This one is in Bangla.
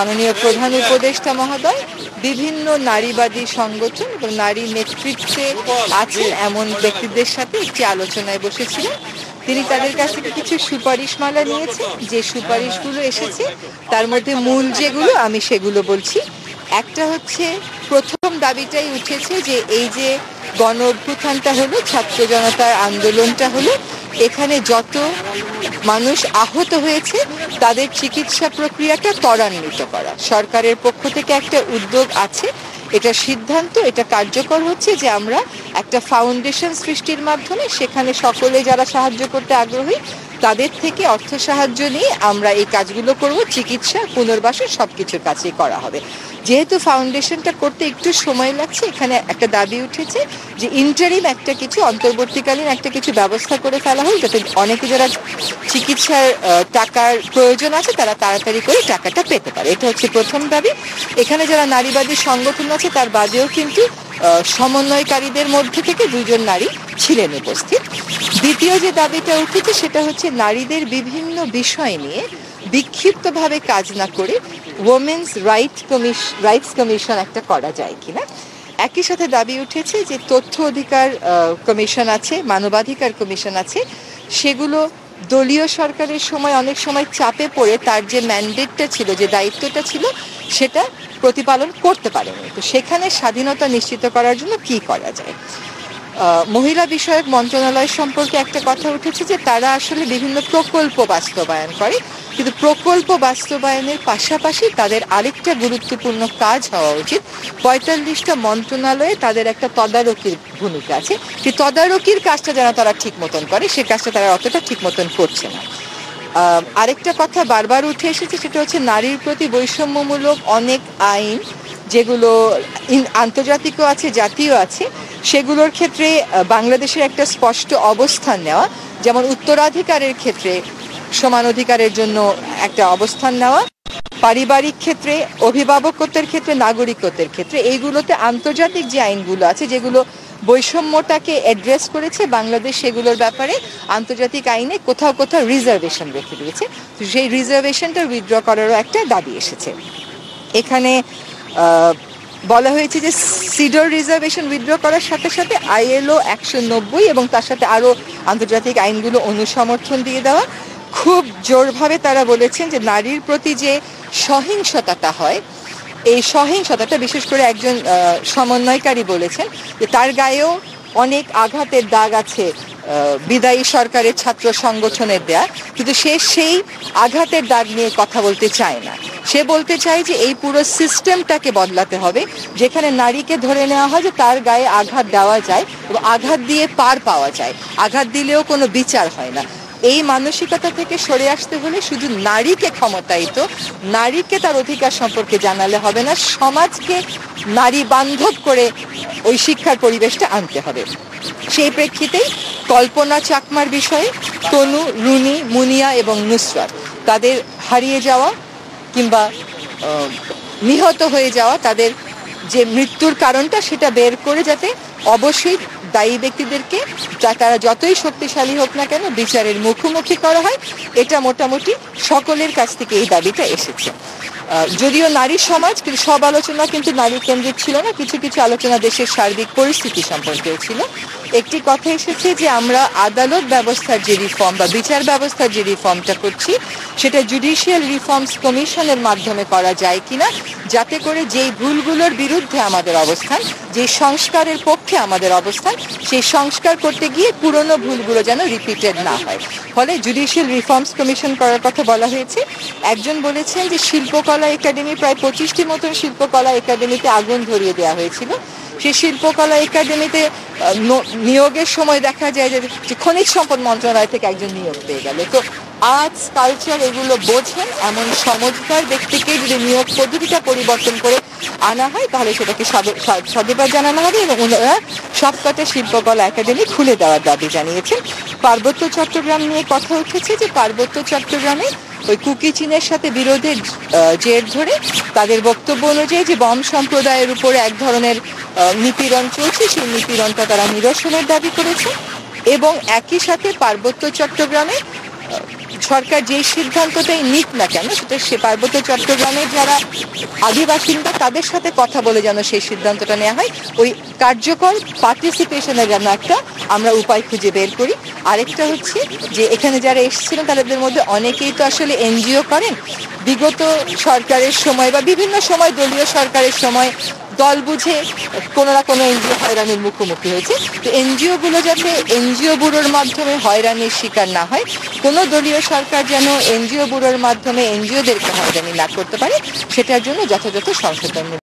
মাননীয় প্রধান উপদেষ্টা মহোদয় বিভিন্ন নারীবাদী সংগঠন এবং নারী নেতৃত্বে আছেন এমন ব্যক্তিদের সাথে একটি আলোচনায় বসেছিলেন। তিনি তাদের কাছ থেকে কিছু সুপারিশমালা নিয়েছেন। যে সুপারিশগুলো এসেছে তার মধ্যে মূল যেগুলো আমি সেগুলো বলছি। একটা হচ্ছে, প্রথম দাবিটাই উঠেছে যে এই যে গণ অভ্যুত্থানটা হলো, ছাত্র জনতার আন্দোলনটা হলো, এখানে যত মানুষ আহত হয়েছে তাদের চিকিৎসা প্রক্রিয়াটা ত্বরান্বিত করা। সরকারের পক্ষ থেকে একটা উদ্যোগ আছে, এটা সিদ্ধান্ত, এটা কার্যকর হচ্ছে যে আমরা একটা ফাউন্ডেশন সৃষ্টির মাধ্যমে সেখানে সকলে যারা সাহায্য করতে আগ্রহী তাদের থেকে অর্থ সাহায্য নিয়ে আমরা এই কাজগুলো করব। চিকিৎসা, পুনর্বাসন সবকিছুর কাছেই করা হবে। যেহেতু ফাউন্ডেশনটা করতে একটু সময় লাগছে, এখানে একটা দাবি উঠেছে যে ইন্টারিম একটা কিছু, অন্তর্বর্তীকালীন একটা কিছু ব্যবস্থা করে ফেলা হয় যাতে অনেকে যারা চিকিৎসার টাকার প্রয়োজন আছে তারা তাড়াতাড়ি করে টাকাটা পেতে পারে। এটা হচ্ছে প্রথম দাবি। এখানে যারা নারীবাদী সংগঠন আছে তার বাদেও কিন্তু সমন্বয়কারীদের মধ্যে থেকে 2 জন নারী ছিলেন উপস্থিত। দ্বিতীয় যে দাবিটা উঠেছে সেটা হচ্ছে নারীদের বিভিন্ন বিষয় নিয়ে বিক্ষিপ্তভাবে কাজ না করে ওমেন্স রাইটস কমিশন একটা করা যায় কিনা। একই সাথে দাবি উঠেছে যে তথ্য অধিকার কমিশন আছে, মানবাধিকার কমিশন আছে, সেগুলো দলীয় সরকারের সময় অনেক সময় চাপে পড়ে তার যে ম্যান্ডেটটা ছিল, যে দায়িত্বটা ছিল, সেটা প্রতিপালন করতে পারেনি। তো সেখানে স্বাধীনতা নিশ্চিত করার জন্য কি করা যায়। মহিলা বিষয়ক মন্ত্রণালয় সম্পর্কে একটা কথা উঠেছে যে তারা আসলে বিভিন্ন প্রকল্প বাস্তবায়ন করে, কিন্তু প্রকল্প বাস্তবায়নের পাশাপাশি তাদের আরেকটা গুরুত্বপূর্ণ কাজ হওয়া উচিত। 45টা মন্ত্রণালয়ে তাদের একটা তদারকির ভূমিকা আছে, যে তদারকির কাজটা যেন তারা ঠিক মতন করে, সে কাজটা তারা অতটা ঠিক মতন করছে না। আরেকটা কথা বারবার উঠে এসেছে, সেটা হচ্ছে নারীর প্রতি বৈষম্যমূলক অনেক আইন যেগুলো আন্তর্জাতিকও আছে, জাতীয় আছে, সেগুলোর ক্ষেত্রে বাংলাদেশের একটা স্পষ্ট অবস্থান নেওয়া। যেমন উত্তরাধিকারের ক্ষেত্রে সমান অধিকারের জন্য একটা অবস্থান নেওয়া, পারিবারিক ক্ষেত্রে, অভিভাবকত্বের ক্ষেত্রে, নাগরিকত্বের ক্ষেত্রে, এইগুলোতে আন্তর্জাতিক যে আইনগুলো আছে যেগুলো বৈষম্যটাকে অ্যাড্রেস করেছে, বাংলাদেশ সেগুলোর ব্যাপারে আন্তর্জাতিক আইনে কোথাও কোথাও রিজার্ভেশন রেখে দিয়েছে। সেই রিজার্ভেশনটা উইথড্র করারও একটা দাবি এসেছে। এখানে বলা হয়েছে যে সিডর রিজার্ভেশন উইথড্র করার সাথে সাথে ILO 190 এবং তার সাথে আরও আন্তর্জাতিক আইনগুলো অনুসমর্থন দিয়ে দেওয়া। খুব জোরভাবে তারা বলেছেন যে নারীর প্রতি যে সহিংসতাটা হয়, এই সহিংসতাটা, বিশেষ করে একজন সমন্বয়কারী বলেছেন যে তার গায়েও অনেক আঘাতের দাগ আছে বিদায়ী সরকারের ছাত্র সংগঠনের দেয়া, কিন্তু সে সেই আঘাতের দাগ নিয়ে কথা বলতে চায় না। সে বলতে চায় যে এই পুরো সিস্টেমটাকে বদলাতে হবে, যেখানে নারীকে ধরে নেওয়া হয় যে তার গায়ে আঘাত দেওয়া যায় এবং আঘাত দিয়ে পার পাওয়া যায়, আঘাত দিলেও কোনো বিচার হয় না। এই মানসিকতা থেকে সরে আসতে হলে শুধু নারীকে ক্ষমতায়িত, নারীকে তার অধিকার সম্পর্কে জানালে হবে না, সমাজকে নারী বান্ধব করে ওই শিক্ষার পরিবেশটা আনতে হবে। সেই প্রেক্ষিতেই কল্পনা চাকমার বিষয়ে তনু, রুনি, মুনিয়া এবং নুসরাত, তাদের হারিয়ে যাওয়া কিংবা নিহত হয়ে যাওয়া, তাদের যে মৃত্যুর কারণটা সেটা বের করে যাতে অবশ্যই দায়ী ব্যক্তিদেরকে তারা যতই শক্তিশালী হোক না কেন বিচারের মুখোমুখি করা হয়, এটা মোটামুটি সকলের কাছ থেকে এই দাবিটা এসেছে। যদিও নারী সমাজ, কিন্তু সব আলোচনা কিন্তু নারী কেন্দ্রিক ছিল না, কিছু কিছু আলোচনা দেশের সার্বিক পরিস্থিতি সম্পর্কেও ছিল। একটি কথা এসেছে যে আমরা আদালত ব্যবস্থার যে রিফর্ম বা বিচার ব্যবস্থার যে রিফর্মটা করছি সেটা জুডিশিয়াল রিফর্মস কমিশনের মাধ্যমে করা যায় কিনা, যাতে করে যেই ভুলগুলোর বিরুদ্ধে আমাদের অবস্থান, যে সংস্কারের পক্ষে আমাদের অবস্থান, সেই সংস্কার করতে গিয়ে পুরনো ভুলগুলো যেন রিপিটেড না হয়। ফলে জুডিশিয়াল রিফর্মস কমিশন করার কথা বলা হয়েছে। একজন বলেছেন যে শিল্পকলা একাডেমি, প্রায় 25টি মতন শিল্পকলা একাডেমিতে আগুন ধরিয়ে দেওয়া হয়েছিল। সেই শিল্পকলা একাডেমিতে নিয়োগের সময় দেখা যায় যে খনিজ সম্পদ মন্ত্রণালয় থেকে একজন নিয়োগ পেয়ে গেল। তো আর্টস, কালচার এগুলো বোঝেন এমন সমঝদার ব্যক্তিকে যদি নিয়োগ পদ্ধতিটা পরিবর্তন করে আনা হয় তাহলে সেটাকে সাধুবাদ জানানো হবে এবং ওনারা সবকটা শিল্পকলা একাডেমি খুলে দেওয়ার দাবি জানিয়েছেন। পার্বত্য চট্টগ্রাম নিয়ে কথা উঠেছে যে পার্বত্য চট্টগ্রামে ওই কুকি চীনের সাথে বিরোধের জের ধরে তাদের বক্তব্য অনুযায়ী যে বম সম্প্রদায়ের উপরে এক ধরনের নিপীড়ন চলছে, সেই নিপীড়নটা তারা নিরসনের দাবি করেছে। এবং একই সাথে পার্বত্য চট্টগ্রামে সরকার যেই সিদ্ধান্তটাই নিক না কেন, সেটা সে পার্বত্য চট্টগ্রামের যারা আদিবাসিন্দা তাদের সাথে কথা বলে যেন সেই সিদ্ধান্তটা নেওয়া হয়, ওই কার্যকর পার্টিসিপেশনের যেন একটা আমরা উপায় খুঁজে বের করি। আরেকটা হচ্ছে যে এখানে যারা এসেছিলেন তাদের মধ্যে অনেকেই তো আসলে এনজিও করেন। বিগত সরকারের সময় বা বিভিন্ন সময় দলীয় সরকারের সময় দল বুঝে কোনো না কোনো এনজিও হয়রানির মুখোমুখি হয়েছে। তো এনজিও গুলো যাতে এনজিও ব্যুরোর মাধ্যমে হয়রানির শিকার না হয়, কোনো দলীয় সরকার যেন এনজিও ব্যুরোর মাধ্যমে এনজিওদেরকে হয়রানি না করতে পারে, সেটার জন্য যথাযথ সংশোধন